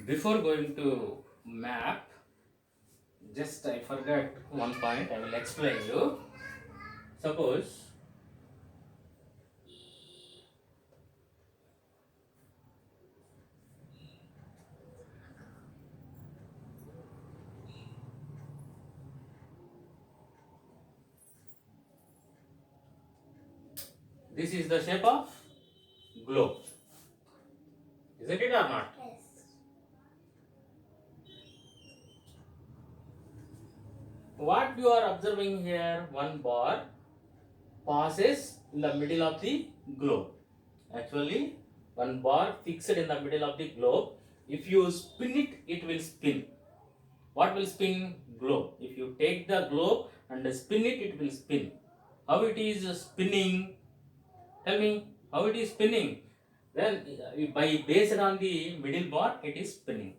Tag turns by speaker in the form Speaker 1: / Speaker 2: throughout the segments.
Speaker 1: Before going to map, just I forgot one point. I will explain you. Suppose this is the shape of globe, isn't it or not?
Speaker 2: Yes.
Speaker 1: What you are observing here, one bar passes in the middle of the globe. Actually, one bar fixed in the middle of the globe. If you spin it, it will spin. What will spin? Globe. If you take the globe and spin it, it will spin. How it is spinning? Tell me how it is spinning. Then by based on the middle bar, it is spinning.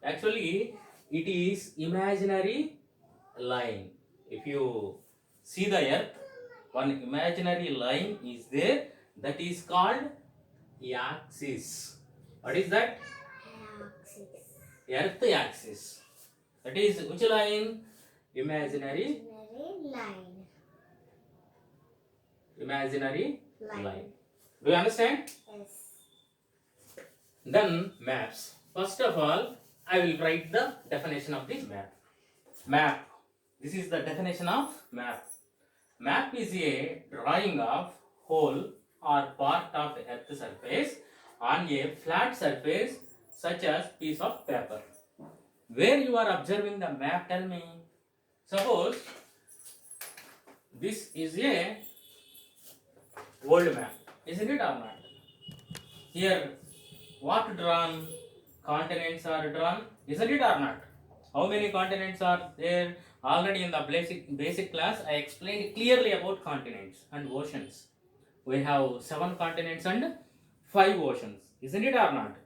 Speaker 1: Actually, it is imaginary line. If you see the earth, one imaginary line is there, that is called axis. What is that?
Speaker 2: Axis.
Speaker 1: Earth axis. That is which line? Imaginary
Speaker 2: Line.
Speaker 1: imaginary
Speaker 2: Line.
Speaker 1: line. Do you understand?
Speaker 2: Yes.
Speaker 1: Then maps. First of all, I will write the definition of the map. Map. This is the definition of map. Map is a drawing of whole or part of earth surface on a flat surface such as piece of paper. Where you are observing the map, tell me. Suppose this is a world map, isn't it or not? Here, what drawn? Continents are drawn, isn't it or not? How many continents are there? Already in the basic class, I explained clearly about continents and oceans. We have 7 continents and 5 oceans, isn't it or not?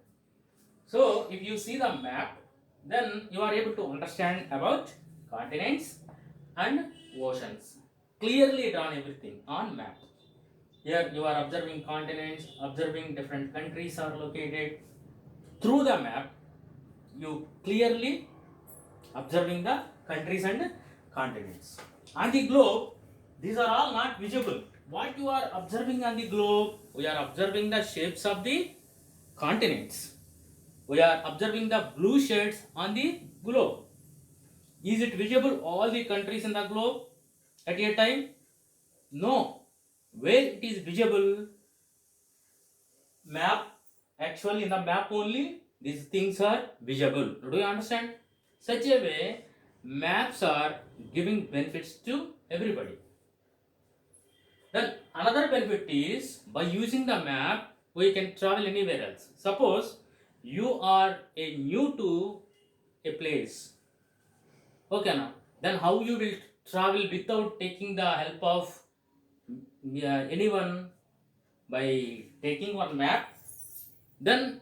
Speaker 1: So, if you see the map, then you are able to understand about continents and oceans. Clearly drawn everything on map. Here you are observing continents, observing different countries are located. Through the map, you clearly observing the countries and continents. On the globe, these are all not visible. What you are observing on the globe? We are observing the shapes of the continents. We are observing the blue shades on the globe. Is it visible all the countries in the globe at a time? No. Where it is visible, map, actually in the map only these things are visible. Do you understand? Such a way, maps are giving benefits to everybody. Then another benefit is by using the map, we can travel anywhere else. Suppose you are a new to a place. Okay, now then how you will travel without taking the help of anyone by taking one map? Then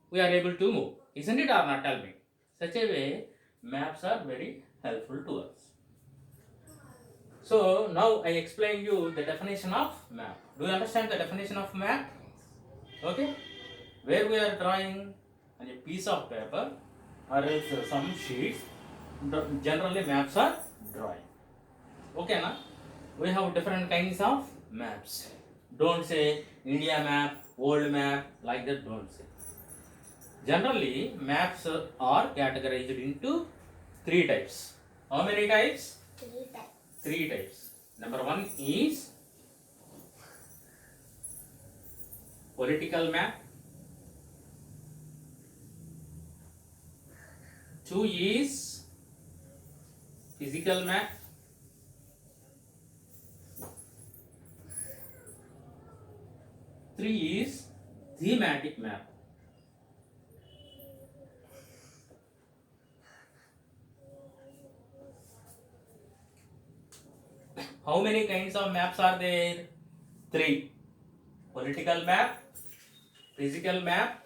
Speaker 1: we are able to move. Isn't it or not? Tell me. Such a way, maps are very helpful to us. So now I explain you the definition of map. Do you understand the definition of map? Okay. Where we are drawing on a piece of paper or else some sheets. Generally maps are drawing. Okay, na? We have different kinds of maps. Don't say India map, world map, like that. Don't say. Generally, maps are categorized into 3 types. How many types?
Speaker 2: 3 types.
Speaker 1: 3 types. Number 1 is political map. 2 is physical map. 3 is thematic map. How many kinds of maps are there? 3. Political map, physical map,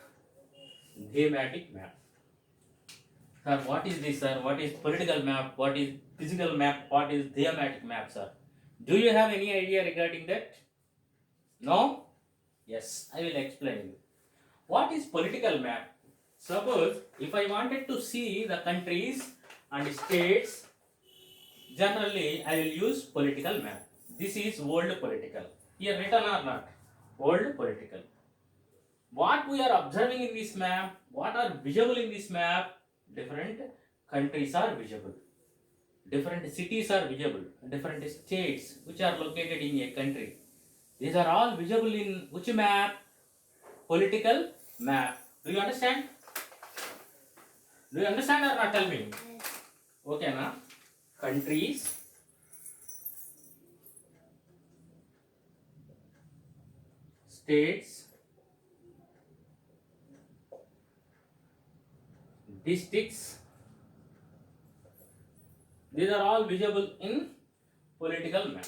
Speaker 1: thematic map. Sir, what is this, sir? What is political map? What is physical map? What is thematic map, sir? Do you have any idea regarding that? No? Yes, I will explain you. What is political map? Suppose if I wanted to see the countries and states, generally I will use political map. This is world political. Here written or not? World political. What we are observing in this map, what are visible in this map? Different countries are visible. Different cities are visible. Different states which are located in a country. These are all visible in which map? Political map. Do you understand? Do you understand or not? Tell me. Okay, na? Countries, states, districts. These are all visible in political map.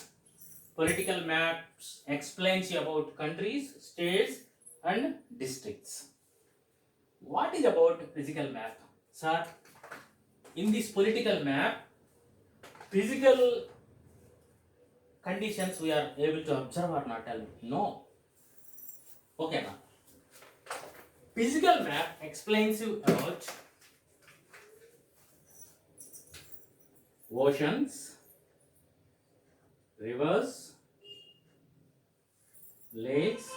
Speaker 1: Political maps explains you about countries, states, and districts. What is about physical map, sir? In this political map, physical conditions we are able to observe or not? Tell me. No. Okay, now. Physical map explains you about oceans, rivers, lakes,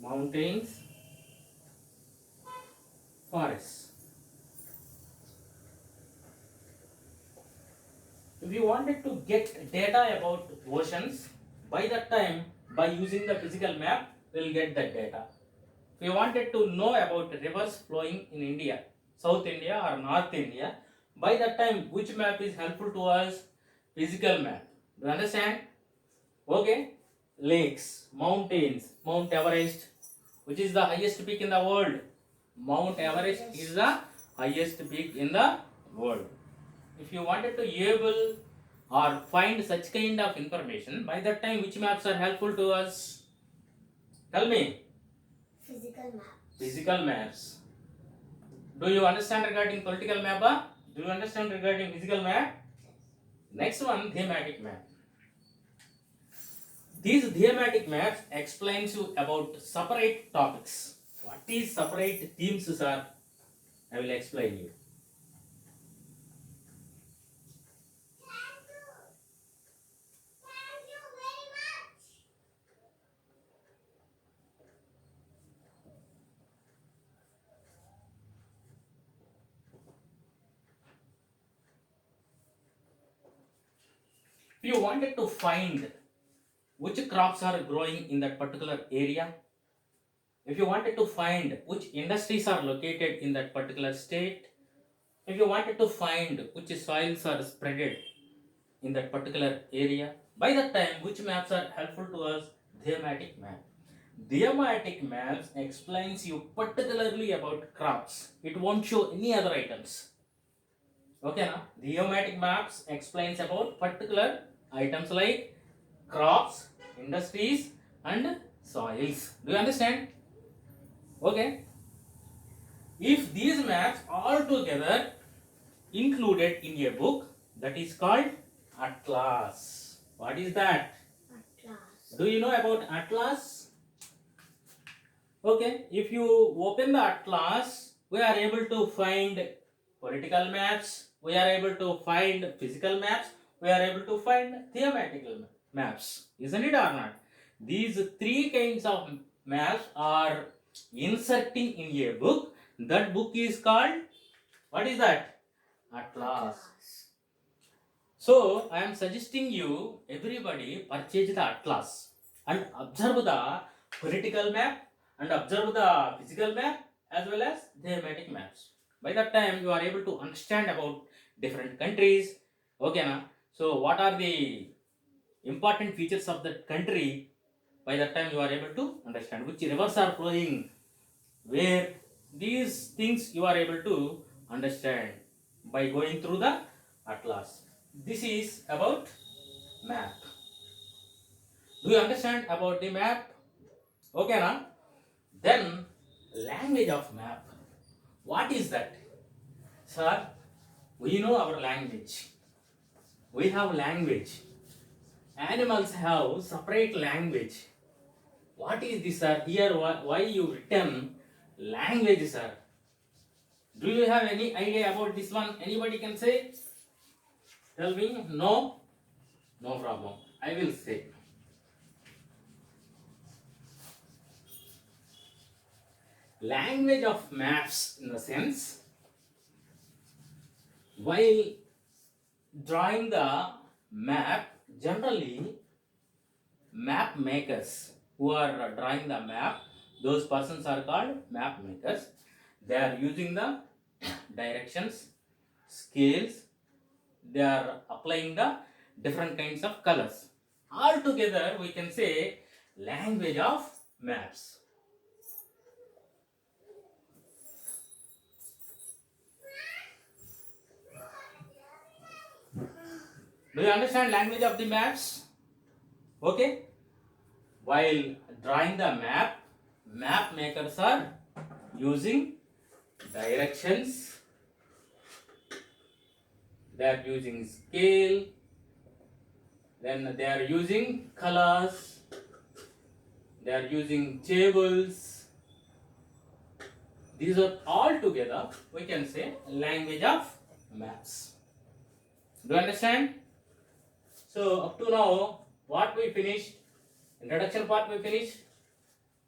Speaker 1: mountains, forests. If you wanted to get data about oceans, by that time, by using the physical map, we will get that data. If you wanted to know about rivers flowing in India, South India or North India, by that time, which map is helpful to us? Physical map. Do you understand? Okay. Lakes, mountains, Mount Everest, which is the highest peak in the world. Mount Everest is the highest peak in the world. If you wanted to able or find such kind of information, by that time which maps are helpful to us? Tell me.
Speaker 2: Physical map.
Speaker 1: Physical maps. Do you understand regarding political map? Do you understand regarding physical map? Next one, thematic map. These thematic maps explains you about separate topics. What is separate themes, sir? I will explain you. If you wanted to find which crops are growing in that particular area, if you wanted to find which industries are located in that particular state, if you wanted to find which soils are spreaded in that particular area, by that time which maps are helpful to us? Thematic map. Thematic maps explains you particularly about crops. It won't show any other items. Okay, now thematic maps explains about particular items like crops, industries, and soils. Do you understand? Okay. If these maps all together included in a book, that is called atlas. What is that?
Speaker 2: Atlas.
Speaker 1: Do you know about atlas? Okay. If you open the atlas, we are able to find political maps, we are able to find physical maps, we are able to find thematical maps, isn't it or not? These three kinds of maps are inserting in a book. That book is called, what is that? Atlas. So I am suggesting you, everybody purchase the atlas and observe the political map and observe the physical map as well as thematic maps. By that time you are able to understand about different countries. Okay, na? So what are the important features of that country? By that time you are able to understand which rivers are flowing where. These things you are able to understand by going through the atlas. This is about map. Do you understand about the map? Okay, na? Then language of map. What is that? Sir, we know our language. We have language. Animals have separate language. What is this, sir? Here, why you written language, sir? Do you have any idea about this one? Anybody can say? Tell me. No? No problem. I will say. Language of maps, in the sense, while drawing the map, generally map makers who are drawing the map, those persons are called map makers. They are using the directions, scales, they are applying the different kinds of colors. Altogether, we can say language of maps. Do you understand language of the maps? Okay. While drawing the map, map makers are using directions, they are using scale, then they are using colors, they are using tables. These are all together, we can say language of maps. Do you understand? So up to now, what we finished? Introduction part we finished.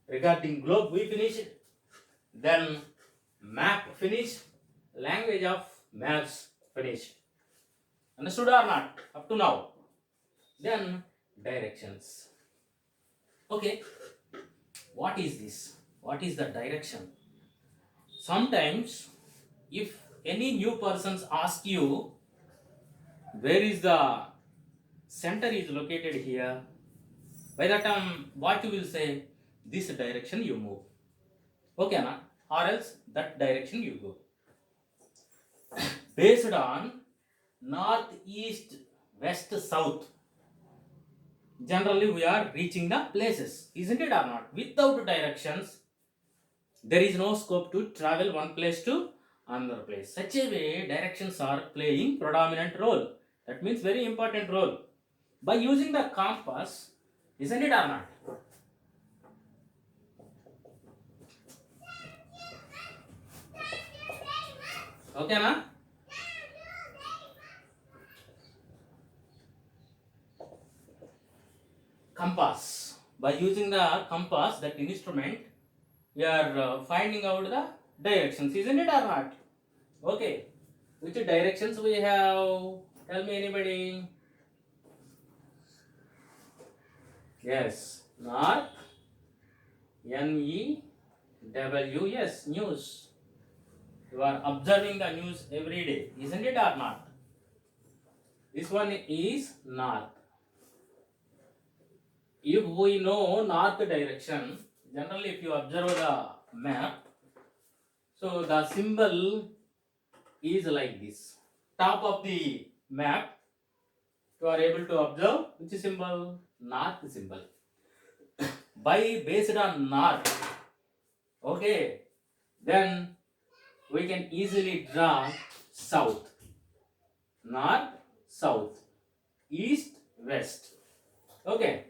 Speaker 1: Regarding globe we finished. Then map finished. Language of maps finished. Understood or not? Up to now. Then directions. Okay. What is this? What is the direction? Sometimes if any new persons ask you where is the center is located here, by that time what you will say, this direction you move. Okay, na? Or else that direction you go. Based on north, east, west, south, generally we are reaching the places, isn't it or not? Without directions, there is no scope to travel one place to another place. Such a way, directions are playing predominant role. That means very important role. By using the compass, isn't it or not? Okay, na? Compass. By using the compass, that instrument, we are finding out the directions, isn't it or not? Okay. Which directions we have? Tell me anybody. Yes. North. NEW. Yes. News. You are observing the news every day, isn't it or not? This one is north. If we know north direction, generally if you observe the map, so the symbol is like this. Top of the map, you are able to observe which symbol? North symbol. By based on north, okay, then we can easily draw south. North, south, east, west. Okay.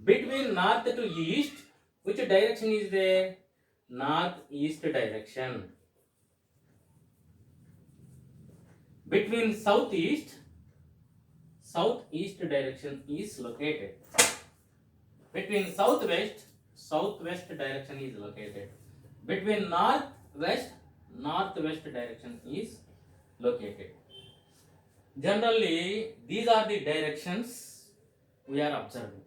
Speaker 1: Between north to east, which direction is there? Northeast direction. Between southeast direction is located. Between southwest direction is located. Between northwest direction is located. Generally, these are the directions we are observing.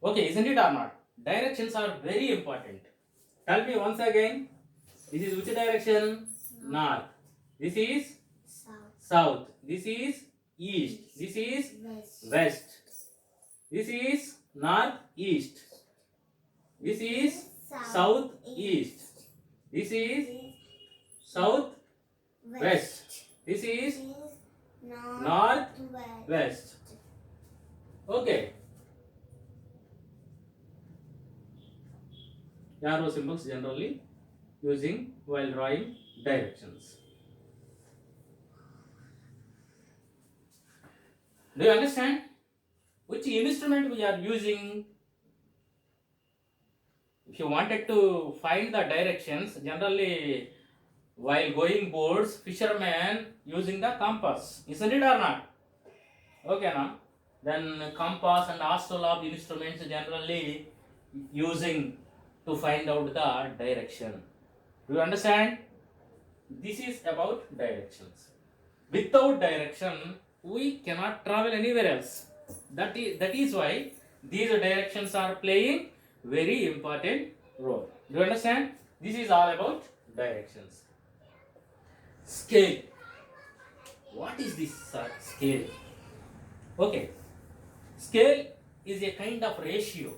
Speaker 1: Okay, isn't it or not? Directions are very important. Tell me once again. This is which direction? North. This is south. This is east. This is west. This is northeast. This is southeast. This is southwest. This is northwest. Okay. Arrow symbols generally using while drawing directions. Do you understand? which instrument we are using. If you wanted to find the directions, generally while going boats, fishermen using the compass, isn't it or not? Okay, now then compass and astrolabe instruments generally using to find out the direction. Do you understand? This is about directions. Without direction, we cannot travel anywhere else. That is why these directions are playing very important role. Do you understand? This is all about directions. Scale. What is this scale? Okay. Scale is a kind of ratio,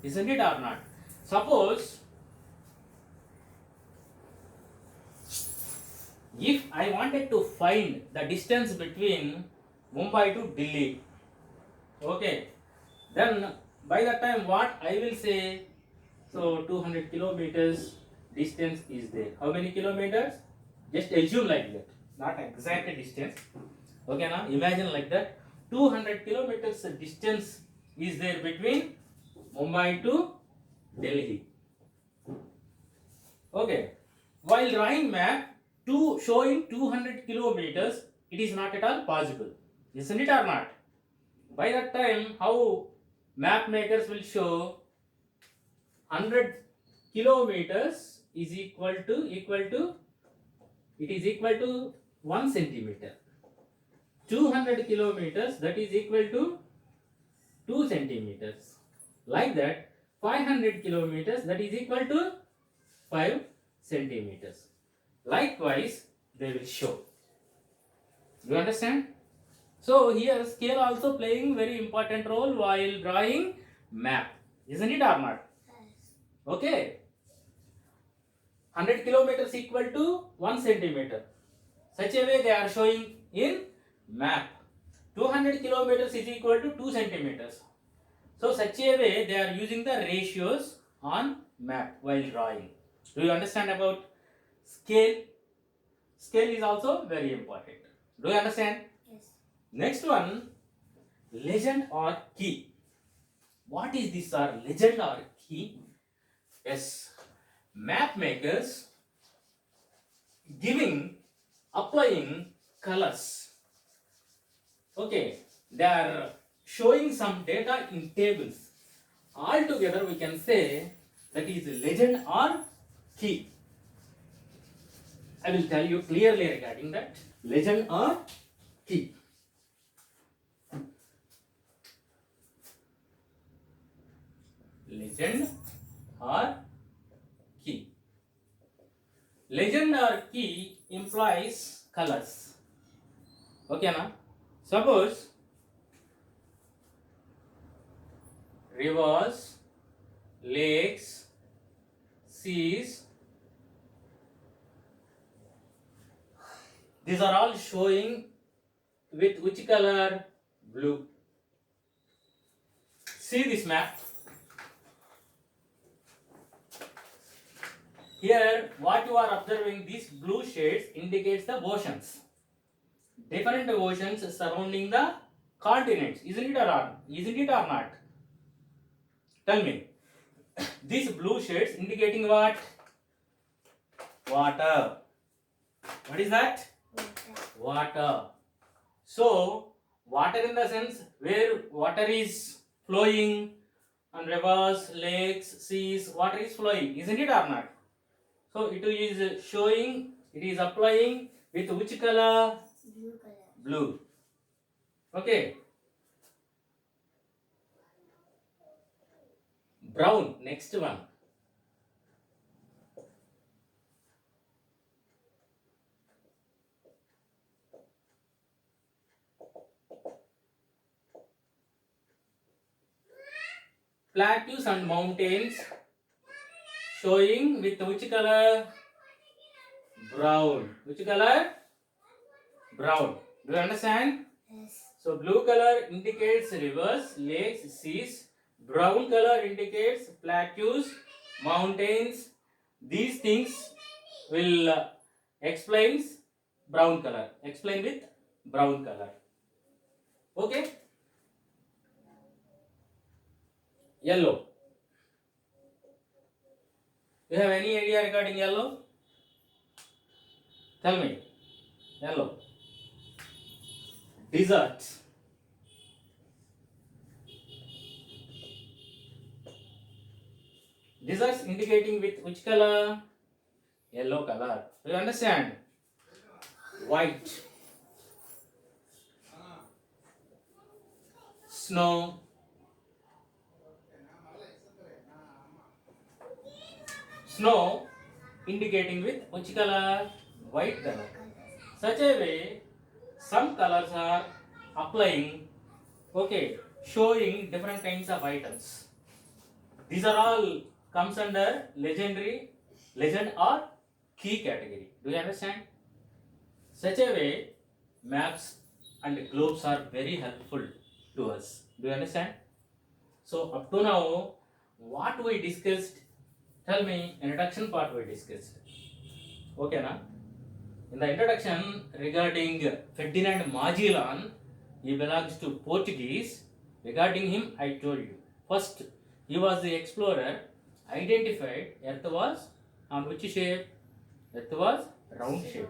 Speaker 1: isn't it or not? Suppose if I wanted to find the distance between Mumbai to Delhi, okay, then by that time what I will say, so 200 kilometers distance is there. How many kilometers? Just assume like that, not exact distance. Okay, now imagine like that. 200 kilometers distance is there between Mumbai to Delhi. Okay, while drawing map to showing 200 kilometers, it is not at all possible, isn't it or not? By that time, how map makers will show 100 kilometers is equal to it is equal to 1 centimeter. 200 kilometers, that is equal to 2 centimeters. Like that, 500 kilometers, that is equal to 5 centimeters. Likewise, they will show. You understand? So here scale also playing very important role while drawing map, isn't it or not?
Speaker 2: Yes.
Speaker 1: Okay. 100 kilometers equal to 1 centimeter. Such a way they are showing in map. 200 kilometers is equal to 2 centimeters. So such a way they are using the ratios on map while drawing. Do you understand about scale? Scale is also very important. Do you understand?
Speaker 2: Yes.
Speaker 1: Next one, legend or key. What is this legend or key? Yes, map makers applying colors. Okay, they are showing some data in tables. Altogether we can say that is legend or key. I will tell you clearly regarding that. Legend or key. Legend or key. Legend or key implies colors. Okay, now suppose rivers, lakes, seas, these are all showing with which color? Blue. See this map. Here, what you are observing, these blue shades indicates the oceans. Different oceans surrounding the continents. Isn't it or not? Tell me. These blue shades indicating what? Water. What is that? Water. So, water in the sense where water is flowing on rivers, lakes, seas, water is flowing. Isn't it or not? So it is showing, it is applying with which color?
Speaker 2: Blue color.
Speaker 1: Blue. Okay. Brown, next one. Plateaus and mountains showing with which color? Brown. Which color? Brown. Do you understand?
Speaker 2: Yes.
Speaker 1: So blue color indicates rivers, lakes, seas. Brown color indicates plateaus, mountains. These things will explains brown color. Explain with brown color. Okay. Yellow. You have any idea regarding yellow? Tell me. Yellow. Desert. Deserts indicating with which color? Yellow color. Do you understand? White. Snow. Snow indicating with which color? White color. Such a way, some colors are applying, okay, showing different kinds of items. These are all comes under legend or key category. Do you understand? Such a way, maps and globes are very helpful to us. Do you understand? So up to now, what we discussed, tell me, introduction part we discussed. Okay, na? In the introduction regarding Ferdinand Magellan, he belongs to Portuguese. Regarding him, I told you. First, he was the explorer, identified Earth was on which shape? Earth was round shape.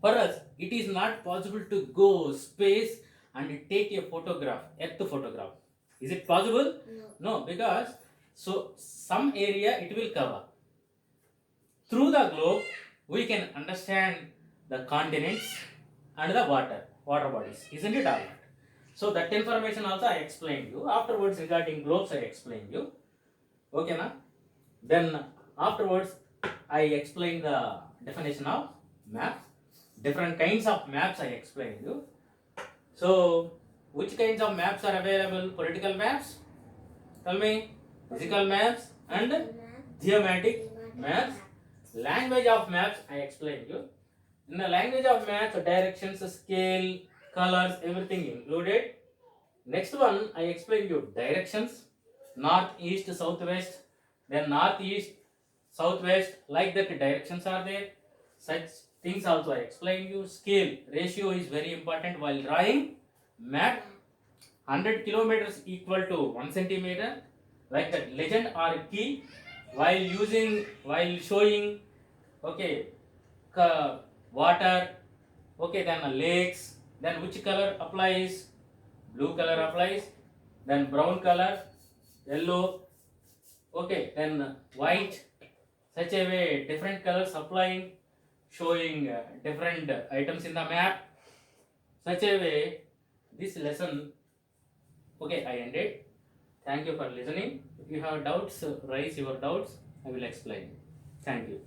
Speaker 1: For us, it is not possible to go space and take a photograph, Earth photograph. Is it possible?
Speaker 2: No.
Speaker 1: No, because so some area it will cover. Through the globe, we can understand the continents and the water bodies. Isn't it all? So that information also I explained you. Afterwards, regarding globes, I explained you. Okay, na? Then afterwards, I explained the definition of map. Different kinds of maps I explained you. So, which kinds of maps are available? Political maps? Tell me. Physical maps and thematic maps. Language of maps I explained you. In the language of maps, directions, scale, colors, everything included. Next one, I explained you directions, north, east, southwest, then north, east, southwest, like that directions are there. Such things also I explained you. Scale, ratio is very important while drawing map. 100 kilometers equal to 1 centimeter, like that legend or key while showing, okay, water, okay, then lakes, then which color applies? Blue color applies, then brown color, yellow, okay, then white. Such a way, different colors applying, showing different items in the map. Such a way, this lesson, okay, I ended. Thank you for listening. If you have doubts, raise your doubts. I will explain. Thank you.